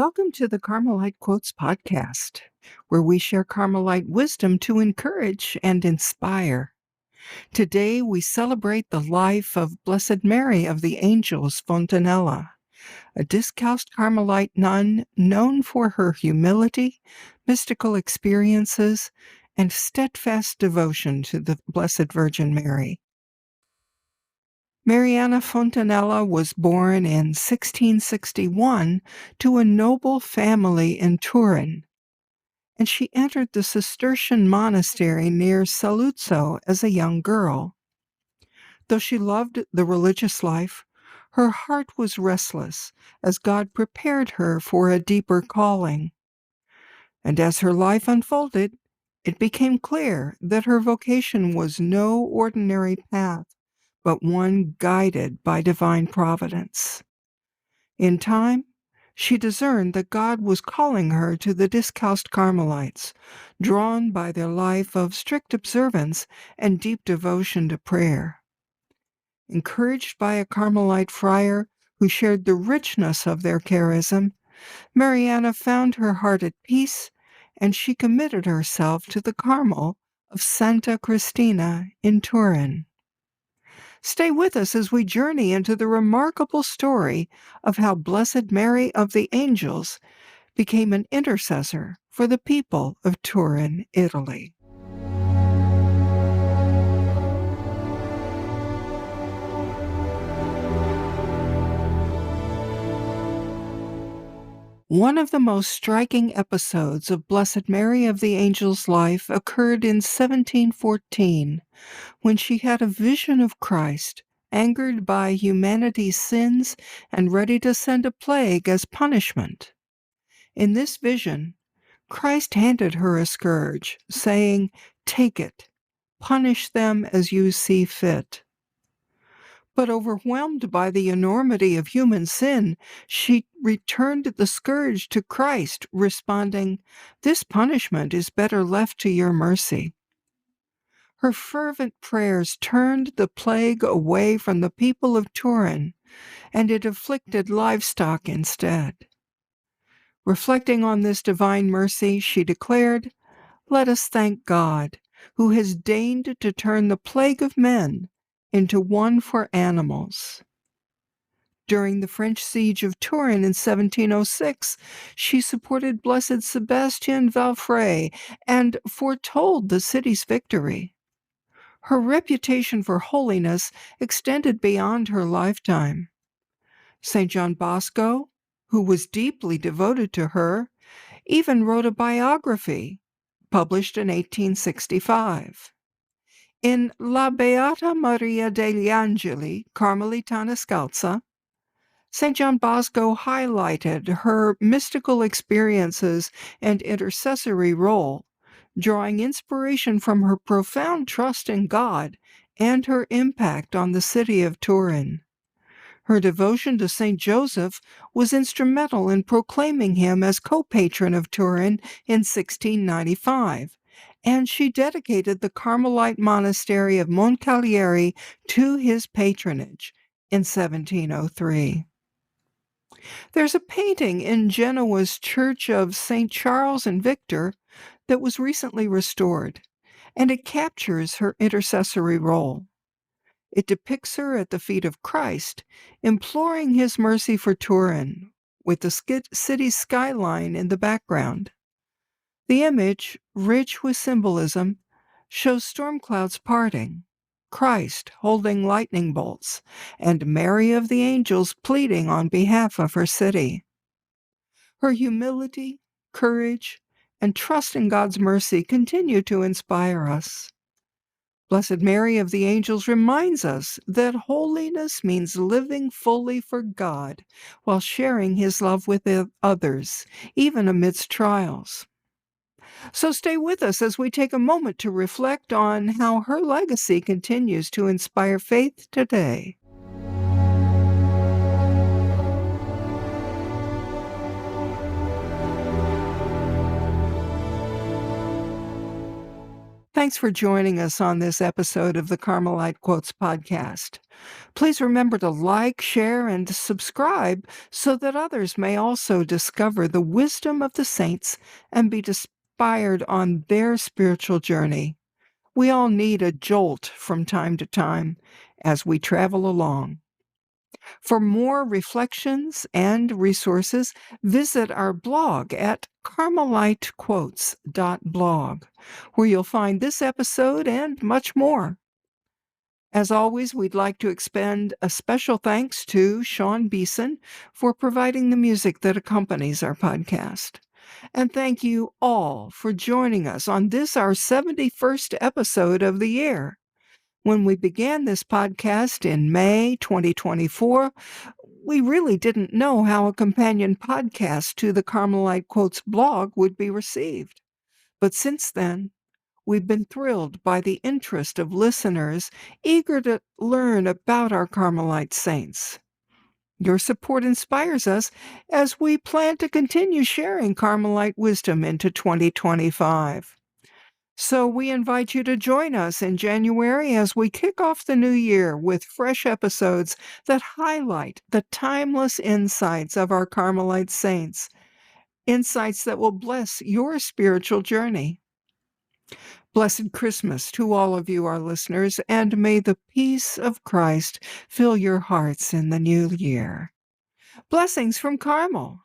Welcome to the Carmelite Quotes podcast, where we share Carmelite wisdom to encourage and inspire. Today, we celebrate the life of Blessed Mary of the Angels Fontanella, a discalced Carmelite nun known for her humility, mystical experiences, and steadfast devotion to the Blessed Virgin Mary. Mariana Fontanella was born in 1661 to a noble family in Turin, and she entered the Cistercian monastery near Saluzzo as a young girl. Though she loved the religious life, her heart was restless as God prepared her for a deeper calling. And as her life unfolded, it became clear that her vocation was no ordinary path, but one guided by divine providence. In time, she discerned that God was calling her to the discalced Carmelites, drawn by their life of strict observance and deep devotion to prayer. Encouraged by a Carmelite friar who shared the richness of their charism, Mariana found her heart at peace, and she committed herself to the Carmel of Santa Cristina in Turin. Stay with us as we journey into the remarkable story of how Blessed Mary of the Angels became an intercessor for the people of Turin, Italy. One of the most striking episodes of Blessed Mary of the Angels' life occurred in 1714, when she had a vision of Christ, angered by humanity's sins and ready to send a plague as punishment. In this vision, Christ handed her a scourge, saying, "Take it, punish them as you see fit." But overwhelmed by the enormity of human sin, she returned the scourge to Christ, responding, "This punishment is better left to your mercy." Her fervent prayers turned the plague away from the people of Turin, and it afflicted livestock instead. Reflecting on this divine mercy, she declared, "Let us thank God, who has deigned to turn the plague of men into one for animals." During the French siege of Turin in 1706, she supported Blessed Sebastian Valfray and foretold the city's victory. Her reputation for holiness extended beyond her lifetime. St. John Bosco, who was deeply devoted to her, even wrote a biography published in 1865. In La Beata Maria degli Angeli, Carmelitana Scalza, St. John Bosco highlighted her mystical experiences and intercessory role, drawing inspiration from her profound trust in God and her impact on the city of Turin. Her devotion to St. Joseph was instrumental in proclaiming him as co-patron of Turin in 1695, and she dedicated the Carmelite monastery of Moncalieri to his patronage in 1703. There's a painting in Genoa's Church of St. Charles and Victor that was recently restored, and it captures her intercessory role. It depicts her at the feet of Christ, imploring his mercy for Turin, with the city's skyline in the background. The image, rich with symbolism, shows storm clouds parting, Christ holding lightning bolts, and Mary of the Angels pleading on behalf of her city. Her humility, courage, and trust in God's mercy continue to inspire us. Blessed Mary of the Angels reminds us that holiness means living fully for God while sharing His love with others, even amidst trials. So stay with us as we take a moment to reflect on how her legacy continues to inspire faith today. Thanks for joining us on this episode of the Carmelite Quotes podcast. Please remember to like, share, and subscribe so that others may also discover the wisdom of the saints and be inspired on their spiritual journey. We all need a jolt from time to time as we travel along. For more reflections and resources, visit our blog at carmelitequotes.blog, where you'll find this episode and much more. As always, we'd like to extend a special thanks to Sean Beeson for providing the music that accompanies our podcast. And thank you all for joining us on this, our 71st episode of the year. When we began this podcast in May 2024, we really didn't know how a companion podcast to the Carmelite Quotes blog would be received. But since then, we've been thrilled by the interest of listeners eager to learn about our Carmelite saints. Your support inspires us as we plan to continue sharing Carmelite wisdom into 2025. So we invite you to join us in January as we kick off the new year with fresh episodes that highlight the timeless insights of our Carmelite saints, insights that will bless your spiritual journey. Blessed Christmas to all of you, our listeners, and may the peace of Christ fill your hearts in the new year. Blessings from Carmel.